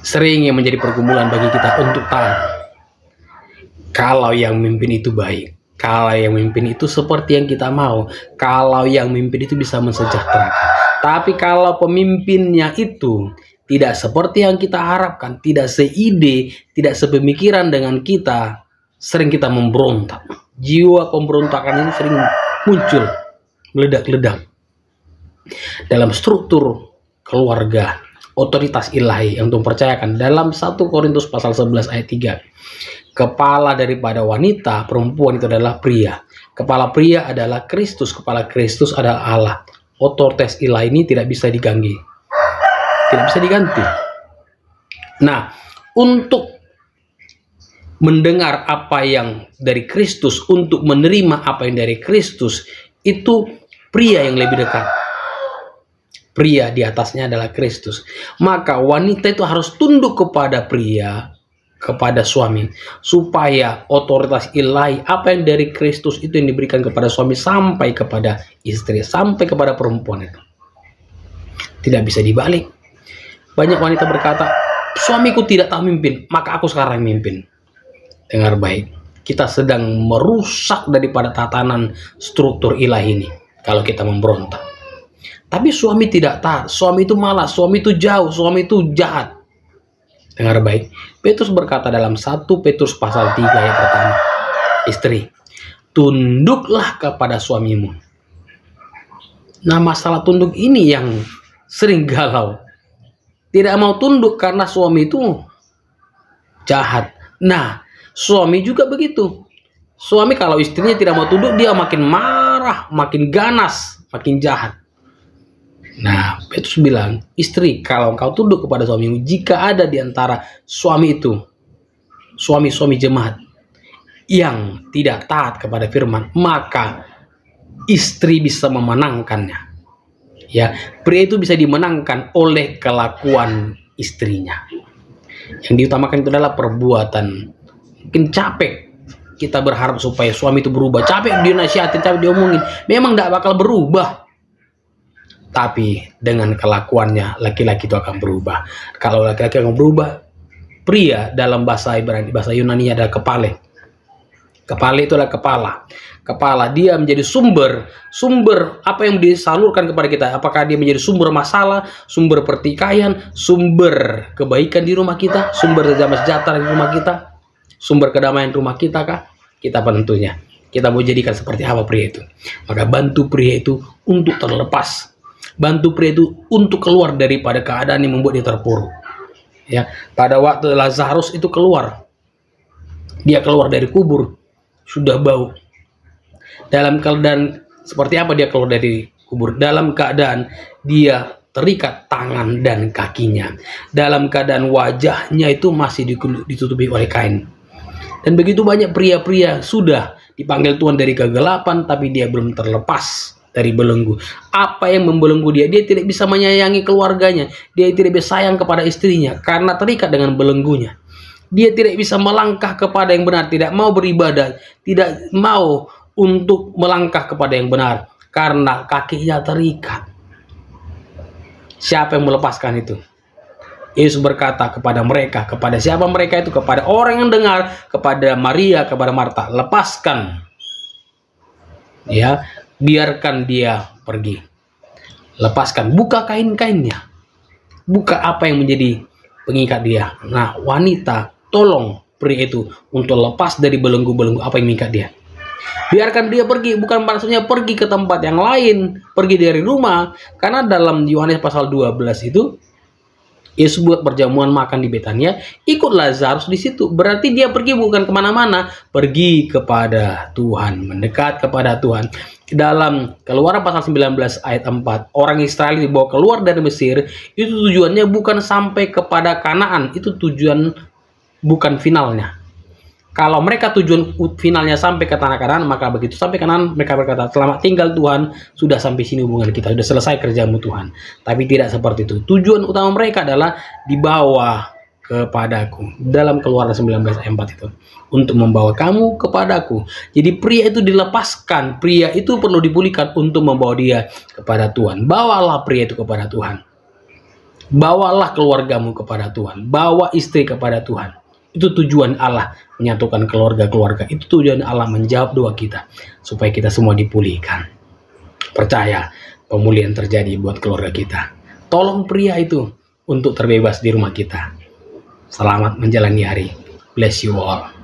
Sering yang menjadi pergumulan bagi kita untuk taat. Kalau yang memimpin itu baik, kalau yang memimpin itu seperti yang kita mau, kalau yang memimpin itu bisa mensejahterakan. Tapi kalau pemimpinnya itu tidak seperti yang kita harapkan, tidak seide, tidak sepemikiran dengan kita, sering kita memberontak. Jiwa pemberontakan ini sering muncul, meledak-ledak. Dalam struktur keluarga, otoritas ilahi yang percayakan dalam 1 Korintus pasal 11 ayat 3. Kepala daripada wanita, perempuan itu adalah pria. Kepala pria adalah Kristus, kepala Kristus adalah Allah. Otoritas ilahi ini tidak bisa diganti. Tidak bisa diganti. Nah, untuk mendengar apa yang dari Kristus, untuk menerima apa yang dari Kristus, itu pria yang lebih dekat. Pria di atasnya adalah Kristus. Maka wanita itu harus tunduk kepada pria, kepada suami, supaya otoritas ilahi apa yang dari Kristus itu yang diberikan kepada suami sampai kepada istri, sampai kepada perempuan itu. Tidak bisa dibalik. Banyak wanita berkata, suamiku tidak tahu mimpin, maka aku sekarang mimpin. Dengar baik, kita sedang merusak daripada tatanan struktur ilahi ini kalau kita memberontak. Tapi suami tidak taat, suami itu malas, suami itu jauh, suami itu jahat. Dengar baik, Petrus berkata dalam 1 Petrus pasal 3 ayat pertama, istri, tunduklah kepada suamimu. Nah, masalah tunduk ini yang sering galau. Tidak mau tunduk karena suami itu jahat. Nah, suami juga begitu. Suami kalau istrinya tidak mau tunduk, dia makin marah, makin ganas, makin jahat. Nah, Petrus bilang, istri, kalau engkau tunduk kepada suamimu, jika ada di antara suami itu, suami-suami jemaat yang tidak taat kepada firman, maka istri bisa memenangkannya. Ya, pria itu bisa dimenangkan oleh kelakuan istrinya. Yang diutamakan itu adalah perbuatan. Mungkin capek kita berharap supaya suami itu berubah, capek dinasihatin, capek diomongin, memang tidak bakal berubah. Tapi dengan kelakuannya laki-laki itu akan berubah. Kalau laki-laki akan berubah, pria dalam bahasa Ibrani, bahasa Yunani adalah kepala. Kepala itu adalah kepala. Kepala dia menjadi sumber apa yang disalurkan kepada kita. Apakah dia menjadi sumber masalah, sumber pertikaian, sumber kebaikan di rumah kita, sumber damai sejahtera di rumah kita, sumber kedamaian rumah kita kah? Kita penentunya. Kita mau jadikan seperti apa pria itu. Maka bantu pria itu untuk terlepas. Bantu pria itu untuk keluar daripada keadaan yang membuat dia terpuruk. Ya, pada waktu Lazarus itu keluar, dia keluar dari kubur, sudah bau. Dalam keadaan seperti apa dia keluar dari kubur? Dalam keadaan dia terikat tangan dan kakinya. Dalam keadaan wajahnya itu masih ditutupi oleh kain. Dan begitu banyak pria-pria sudah dipanggil Tuhan dari kegelapan, tapi dia belum terlepas dari belenggu. Apa yang membelenggu dia? Dia tidak bisa menyayangi keluarganya. Dia tidak bisa sayang kepada istrinya karena terikat dengan belenggunya. Dia tidak bisa melangkah kepada yang benar, tidak mau beribadah, tidak mau untuk melangkah kepada yang benar karena kakinya terikat. Siapa yang melepaskan itu? Yesus berkata kepada mereka, kepada siapa mereka itu? Kepada orang yang dengar, kepada Maria, kepada Marta, lepaskan. Ya, biarkan dia pergi. Lepaskan, buka kain-kainnya. Buka apa yang menjadi pengikat dia. Nah, wanita, tolong pria itu untuk lepas dari belenggu-belenggu apa yang mengikat dia. Biarkan dia pergi, bukan maksudnya pergi ke tempat yang lain, pergi dari rumah. Karena dalam Yohanes pasal 12 itu, Yesus buat perjamuan makan di Betania, ikut Lazarus di situ. Berarti dia pergi bukan kemana-mana, pergi kepada Tuhan, mendekat kepada Tuhan. Dalam Keluaran pasal 19 ayat 4, orang Israel dibawa keluar dari Mesir, itu tujuannya bukan sampai kepada Kanaan, itu tujuan bukan finalnya. Kalau mereka tujuan finalnya sampai ke tanah Kanaan, maka begitu sampai Kanaan mereka berkata, selamat tinggal Tuhan, sudah sampai sini hubungan kita, sudah selesai kerjamu Tuhan. Tapi tidak seperti itu. Tujuan utama mereka adalah dibawa kepadaku. Dalam Keluaran 19 ayat 4 itu. Untuk membawa kamu kepadaku. Jadi pria itu dilepaskan. Pria itu perlu dipulihkan untuk membawa dia kepada Tuhan. Bawalah pria itu kepada Tuhan. Bawalah keluargamu kepada Tuhan, bawa istri kepada Tuhan. Itu tujuan Allah menyatukan keluarga-keluarga. Itu tujuan Allah menjawab doa kita supaya kita semua dipulihkan. Percaya, pemulihan terjadi buat keluarga kita. Tolong pria itu untuk terbebas di rumah kita. Selamat menjalani hari. Bless you all.